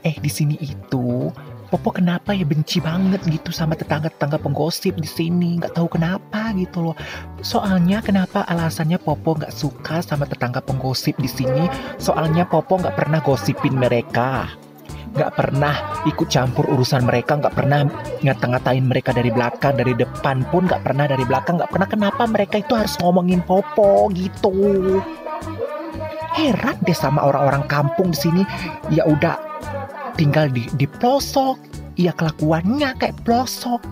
Di sini itu Popo kenapa ya benci banget gitu sama tetangga-tetangga penggosip di sini. Nggak tahu kenapa gitu loh. Soalnya kenapa alasannya Popo nggak suka sama tetangga penggosip di sini? Soalnya Popo nggak pernah gosipin mereka. Nggak pernah ikut campur urusan mereka, nggak pernah ngata-ngatain mereka dari belakang, dari depan pun nggak pernah, dari belakang nggak pernah. Kenapa mereka itu harus ngomongin Popo gitu? Heran deh sama orang-orang kampung di sini. Ya udah tinggal di pelosok, ya kelakuannya kayak pelosok.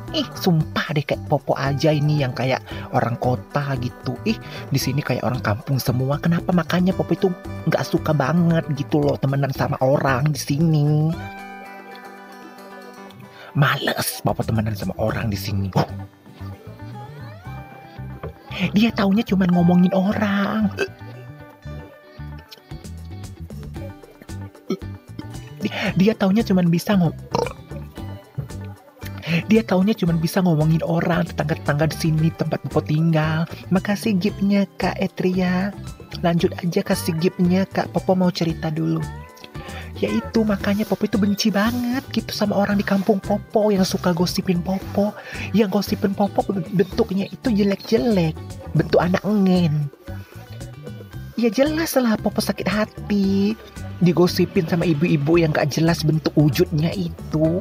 Sumpah deh kayak Popo aja ini yang kayak orang kota gitu. Di sini kayak orang kampung semua. Kenapa makanya Popo itu nggak suka banget gitu loh temenan sama orang di sini. Males Popo temenan sama orang di sini. Dia taunya cuma ngomongin orang. Dia taunya cuma bisa ngomongin orang, tetangga-tetangga di sini tempat Popo tinggal. Makasih gipnya Kak Etria. Lanjut aja kasih gipnya Kak. Popo mau cerita dulu. Ya itu makanya Popo itu benci banget gitu sama orang di kampung Popo yang suka gosipin Popo. Yang gosipin Popo bentuknya itu jelek-jelek, bentuk anak ngen. Ya jelas lah Popo sakit hati digosipin sama ibu-ibu yang gak jelas bentuk wujudnya itu.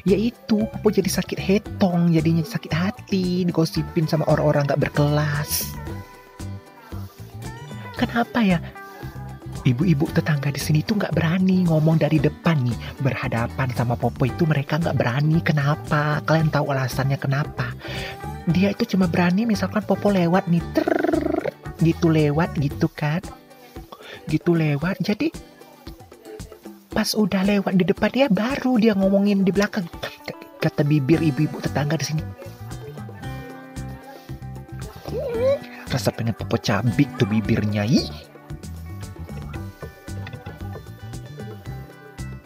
Ya itu Popo jadi sakit hetong, jadinya sakit hati digosipin sama orang-orang gak berkelas. Kenapa ya ibu-ibu tetangga di sini tuh nggak berani ngomong dari depan nih, berhadapan sama Popo itu mereka nggak berani. Kenapa? Kalian tahu alasannya kenapa? Dia itu cuma berani misalkan Popo lewat nih, gitu lewat gitu kan, gitu lewat. Jadi pas udah lewat di depan dia baru dia ngomongin di belakang. Kata bibir ibu-ibu tetangga di sini. Rasa pengen Popo cabik tuh bibirnya.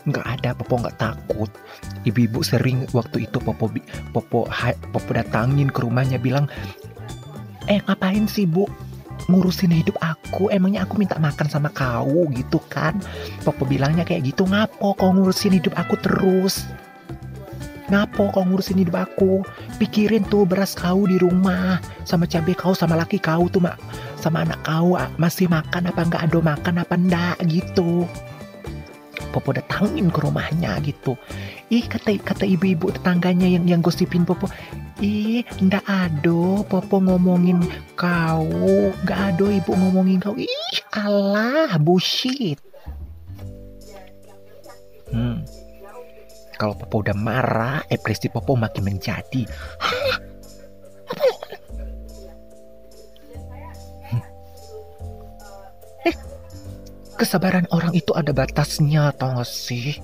Nggak ada, Popo nggak takut. Ibu-ibu sering waktu itu Popo datangin ke rumahnya bilang, ngapain sih Bu ngurusin hidup aku, emangnya aku minta makan sama kau gitu kan. Popo bilangnya kayak gitu. Ngapo kau ngurusin hidup aku terus? Ngapo kau ngurusin hidup aku? Pikirin tuh beras kau di rumah, sama cabai kau, sama laki kau tuh sama anak kau masih makan apa enggak, ado makan apa enggak gitu. Popo datangin ke rumahnya gitu. Kata ibu-ibu tetangganya yang gosipin Popo, ndak ado Popo ngomongin kau, nggak ado ibu ngomongin kau. Alah bullshit. Kalau Popo udah marah, ekspresi Popo makin menjadi. Kesabaran orang itu ada batasnya, tau gak sih?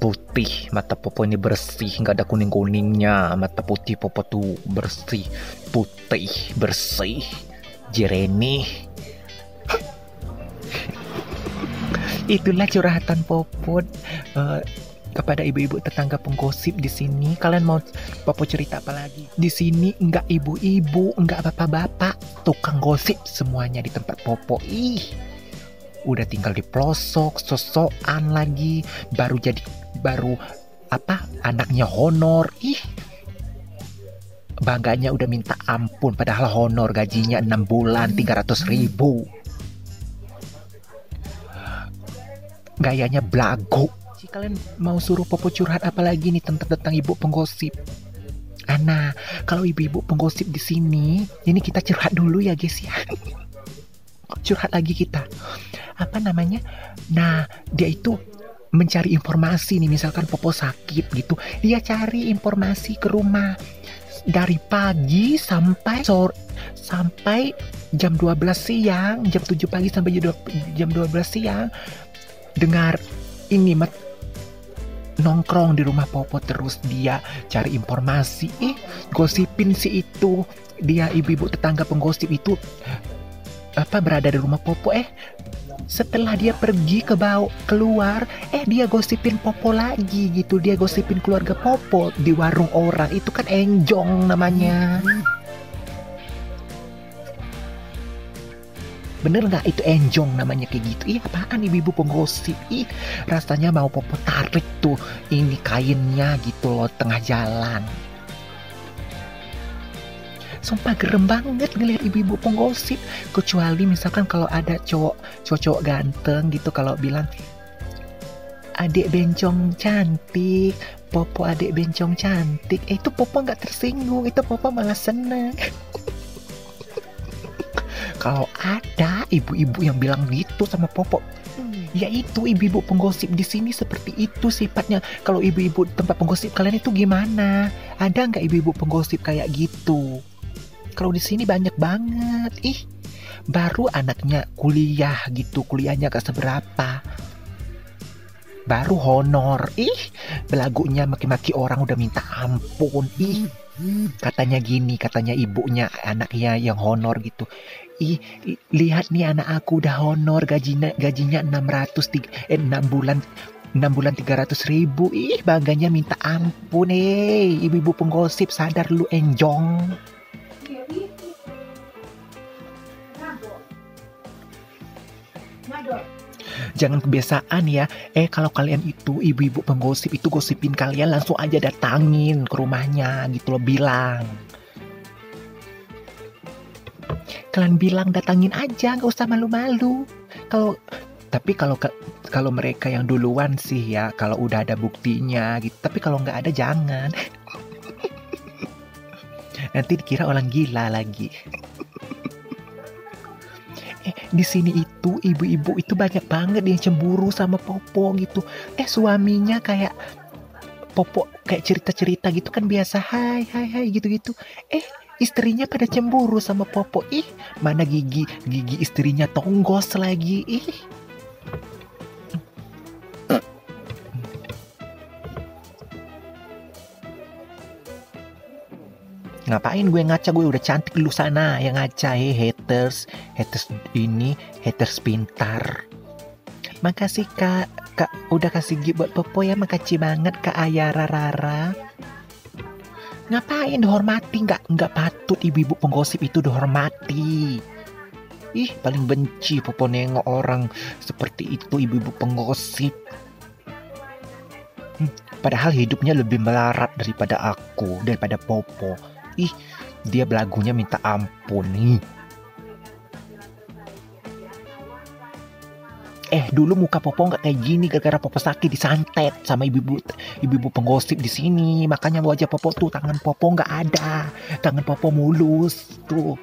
Putih, mata Popo ini bersih, gak ada kuning-kuningnya. Mata putih Popo tuh bersih, putih, bersih, jernih. Itulah curhatan Popo kepada ibu-ibu tetangga penggosip di sini. Kalian mau Popo cerita apa lagi? Di sini enggak ibu-ibu, enggak bapak-bapak, tukang gosip semuanya di tempat Popo. Udah tinggal di pelosok, sosokan lagi, baru anaknya honor. Bangganya udah minta ampun, padahal honor gajinya 6 bulan 300.000. Gayanya belagu. Kalian mau suruh Popo curhat apa lagi nih tentang ibu penggosip? Nah, kalau ibu-ibu penggosip di sini, ini kita curhat dulu ya guys ya. Curhat lagi kita. Apa namanya? Nah, dia itu mencari informasi nih, misalkan Popo sakit gitu, dia cari informasi ke rumah dari pagi sampai jam 12 siang, jam 7 pagi sampai jam 12 siang. Dengar ini nongkrong di rumah Popo terus dia cari informasi, gosipin si itu. Dia ibu-ibu tetangga penggosip itu berada di rumah Popo. Setelah dia pergi keluar, dia gosipin Popo lagi gitu. Dia gosipin keluarga Popo di warung orang. Itu kan enjong namanya. Bener nggak itu enjong namanya kayak gitu? Ih, apaan ibu-ibu penggosip? Ih, rasanya mau popo tarik tuh ini kainnya gitu loh tengah jalan. Sumpah gerem banget ngeliat ibu-ibu penggosip. Kecuali misalkan kalau ada cowok ganteng gitu kalau bilang, adik bencong cantik, popo adik bencong cantik. Itu popo nggak tersinggung, itu popo malah seneng. Kalau ada ibu-ibu yang bilang gitu sama popo, ya itu ibu-ibu penggosip di sini seperti itu sifatnya. Kalau ibu-ibu tempat penggosip kalian itu gimana? Ada nggak ibu-ibu penggosip kayak gitu? Kalau di sini banyak banget. Ih, baru anaknya kuliah gitu, kuliahnya gak seberapa. Baru honor. Ih, belagunya maki-maki orang udah minta ampun. Ih, katanya gini, katanya ibunya anaknya yang honor gitu. Ih, lihat nih anak aku udah honor, gajinya 6 bulan 300.000. Ih, bangganya minta ampun. Ibu-ibu penggosip sadar lu enjong. Jangan kebiasaan ya. Kalau kalian itu ibu-ibu penggosip itu gosipin kalian, langsung aja datangin ke rumahnya gitu loh, bilang. Kalian bilang datangin aja, nggak usah malu-malu. Tapi kalau mereka yang duluan sih ya, kalau udah ada buktinya gitu. Tapi kalau nggak ada jangan. Nanti dikira orang gila lagi. Di sini itu ibu-ibu itu banyak banget yang cemburu sama popo gitu. Suaminya kayak popo kayak cerita-cerita gitu kan biasa, hai gitu-gitu. Istrinya pada cemburu sama popo. Ih, mana gigi istrinya tonggos lagi. Ih. Ngapain gue ngaca, gue udah cantik, lu sana yang ngaca. Haters ini, haters pintar. Makasih kak udah kasih gift buat popo ya, makasih banget kak Ayara Rara. Ngapain dihormati, nggak patut ibu-ibu penggosip itu dihormati. Ih, paling benci popo nengok orang seperti itu, ibu-ibu penggosip. Padahal hidupnya lebih melarat daripada aku, daripada popo. Ih, dia belagunya minta ampun nih. Dulu muka popo nggak kayak gini gara-gara popo sakit disantet sama ibu-ibu penggosip di sini. Makanya wajah popo tuh, tangan popo nggak ada, tangan popo mulus tuh.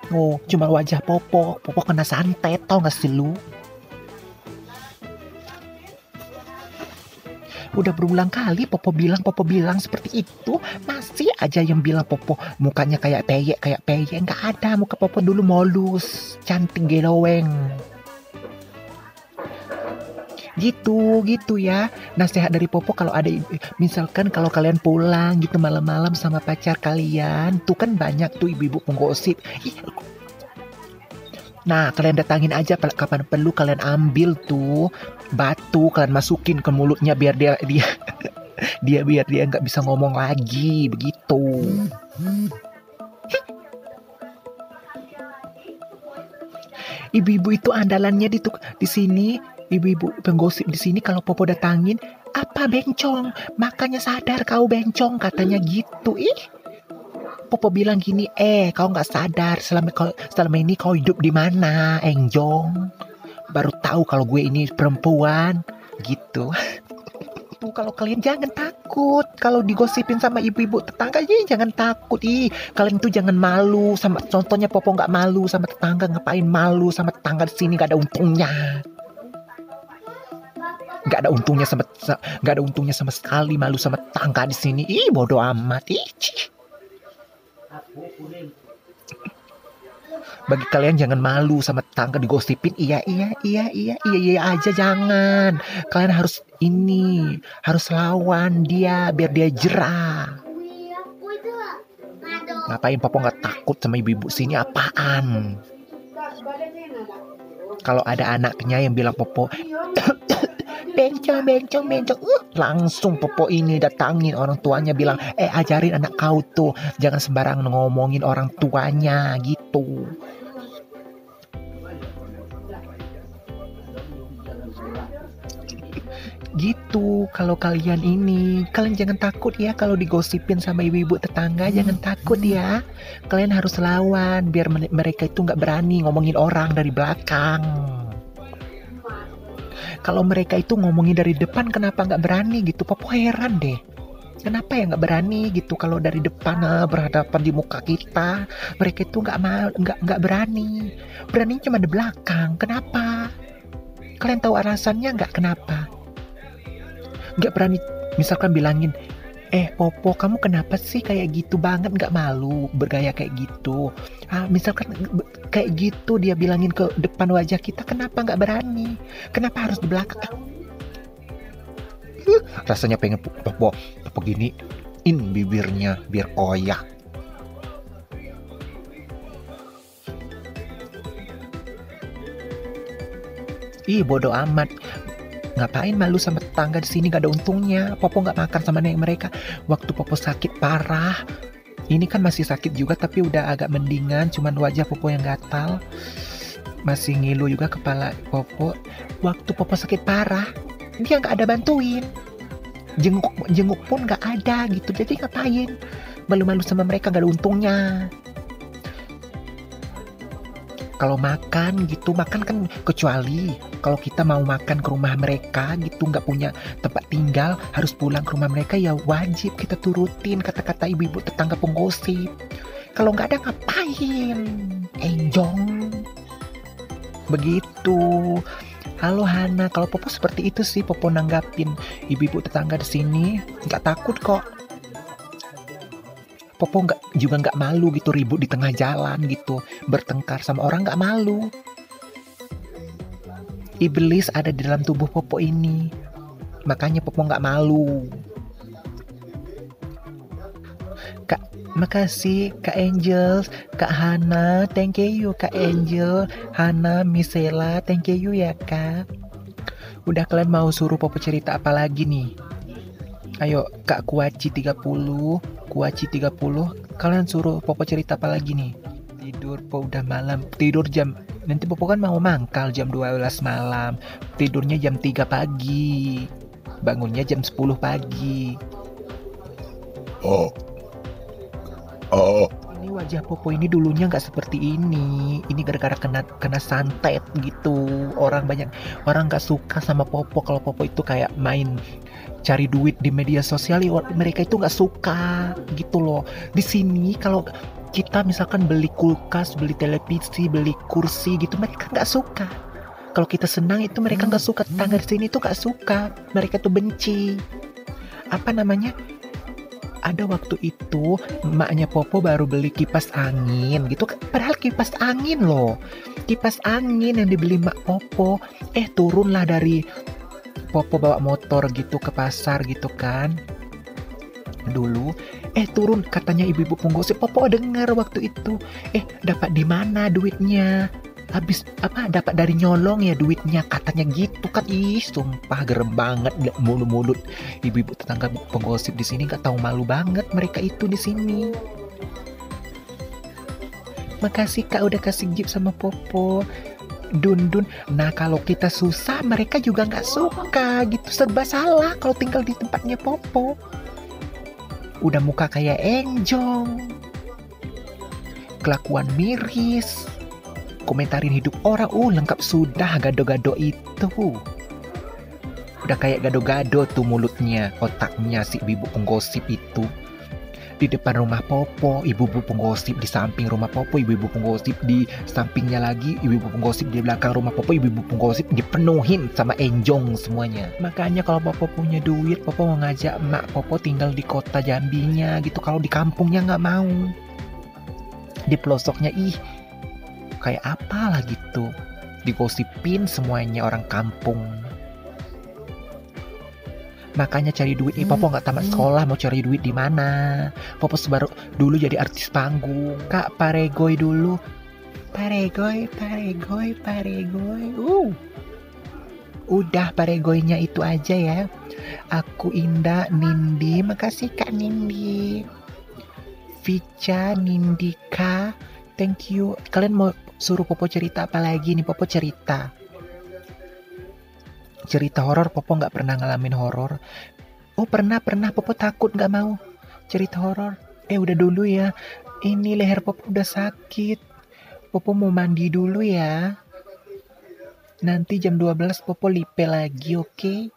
Oh, cuma wajah popo kena santet, tau nggak sih lu? Udah berulang kali popo bilang seperti itu, masih aja yang bilang popo mukanya kayak peyek. Nggak ada, muka popo dulu mulus, cantik geloweng. Gitu ya. Nasihat dari popo kalau ada, misalkan kalau kalian pulang gitu malam-malam sama pacar kalian, tuh kan banyak tuh ibu-ibu penggosip. Nah, kalian datangin aja kapan perlu, kalian ambil tuh batu, kalian masukin ke mulutnya biar dia biar dia nggak bisa ngomong lagi begitu. Ibu-ibu itu andalannya di sini, ibu-ibu penggosip di sini kalau popo datangin, apa bencong? Makanya sadar kau bencong, katanya gitu. Popo bilang gini, kau nggak sadar selama ini kau hidup di mana, enjong? Baru tahu kalau gue ini perempuan, gitu. Tuh, kalau kalian jangan takut kalau digosipin sama ibu-ibu tetangga, jangan takut. Kalian tuh jangan malu sama, contohnya popo nggak malu sama tetangga. Ngapain malu sama tetangga? Di sini nggak ada untungnya. Nggak ada untungnya sama sekali malu sama tetangga di sini. Bodoh amat. Bagi kalian jangan malu sama tetangga digosipin. Iya aja, jangan. Kalian harus lawan dia biar dia jerah. Ngapain popo nggak takut sama ibu-ibu sini, apaan? Kalau ada anaknya yang bilang popo bencong, langsung popo ini datangin orang tuanya, bilang ajarin anak kau tuh jangan sembarangan ngomongin orang tuanya gitu. Gitu, kalau kalian jangan takut ya kalau digosipin sama ibu-ibu tetangga, jangan takut ya. Kalian harus lawan biar mereka itu nggak berani ngomongin orang dari belakang. Kalau mereka itu ngomongin dari depan, kenapa nggak berani gitu? Popo heran deh. Kenapa ya nggak berani gitu kalau dari depan berhadapan di muka kita, mereka itu nggak berani. Berani cuma di belakang. Kenapa? Kalian tahu alasannya nggak kenapa? Nggak berani misalkan bilangin, Popo kamu kenapa sih kayak gitu banget, nggak malu bergaya kayak gitu. Misalkan kayak gitu dia bilangin ke depan wajah kita, kenapa nggak berani? Kenapa harus di belakang? Rasanya pengen Popo giniin bibirnya biar koyak. Bodoh amat. Ngapain malu sama tetangga di sini, gak ada untungnya. Popo nggak makan sama nenek mereka. Waktu Popo sakit parah, ini kan masih sakit juga tapi udah agak mendingan, cuman wajah Popo yang gatal, masih ngilu juga kepala Popo. Waktu Popo sakit parah, dia nggak ada bantuin, jenguk pun nggak ada gitu. Jadi ngapain malu-malu sama mereka, gak ada untungnya. Kalau makan gitu, makan kan kecuali kalau kita mau makan ke rumah mereka gitu, nggak punya tempat tinggal, harus pulang ke rumah mereka, ya wajib kita turutin kata-kata ibu-ibu tetangga penggosip. Kalau nggak ada ngapain? Enjong. Begitu. Halo Hana, kalau Popo seperti itu sih Popo nanggapin ibu-ibu tetangga di sini, nggak takut kok. Popo juga nggak malu gitu ribut di tengah jalan gitu, bertengkar sama orang nggak malu. Iblis ada di dalam tubuh Popo ini, makanya Popo nggak malu. Kak, makasih Kak Angel, Kak Hana, thank you Kak Angel, Hana, Misela, thank you ya Kak. Udah, kalian mau suruh Popo cerita apa lagi nih? Ayo Kak Kuaci 30, kalian suruh Popo cerita apa lagi nih? Tidur po udah malam, tidur nanti Popo kan mau mangkal jam 12 malam, tidurnya jam 3 pagi, bangunnya jam 10 pagi. Ini wajah Popo ini dulunya nggak seperti ini gara-gara kena santet gitu. Banyak orang nggak suka sama Popo kalau Popo itu kayak main cari duit di media sosial, mereka itu nggak suka gitu loh. Di sini kalau kita misalkan beli kulkas, beli televisi, beli kursi gitu, mereka nggak suka. Kalau kita senang itu mereka nggak suka. Tetangga di sini tuh nggak suka, mereka tuh benci. Apa namanya? Ada waktu itu emaknya Popo baru beli kipas angin gitu, padahal kipas angin loh, kipas angin yang dibeli mak Popo. Turunlah dari Popo bawa motor gitu ke pasar gitu kan dulu. Turun katanya ibu-ibu penggosip. Popo dengar waktu itu. Dapat di mana duitnya? Habis dapat dari nyolong ya duitnya, katanya gitu kan. Sumpah gerem banget mulut ibu-ibu tetangga penggosip di sini, nggak tahu malu banget mereka itu di sini. Makasih Kak udah kasih gift sama Popo. Dun. Nah kalau kita susah mereka juga nggak suka gitu, serba salah kalau tinggal di tempatnya Popo. Udah muka kayak enjong, kelakuan miris, komentarin hidup orang, lengkap sudah gado-gado itu. Udah kayak gado-gado tuh mulutnya, otaknya si ibu penggosip itu. Di depan rumah Popo, ibu-ibu penggosip, di samping rumah Popo, ibu-ibu penggosip, di sampingnya lagi ibu-ibu penggosip, di belakang rumah Popo, ibu-ibu penggosip, dipenuhin sama enjong semuanya. Makanya kalau Popo punya duit, Popo mau ngajak emak Popo tinggal di kota Jambinya gitu. Kalau di kampungnya nggak mau, di pelosoknya kayak apalah gitu, digosipin semuanya orang kampung. Makanya cari duit Popo nggak tamat sekolah, mau cari duit di mana? Popo baru dulu jadi artis panggung. Kak Paregoy dulu. Paregoy. Udah Paregoynya itu aja ya. Aku Indah, Nindi, makasih Kak Nindi. Vica, Nindika, thank you. Kalian mau suruh Popo cerita apa lagi nih? Popo cerita. Cerita horor Popo nggak pernah ngalamin horor. Oh pernah, Popo takut nggak mau cerita horor. Udah dulu ya, ini leher Popo udah sakit. Popo mau mandi dulu ya. Nanti jam 12 Popo lipe lagi, oke?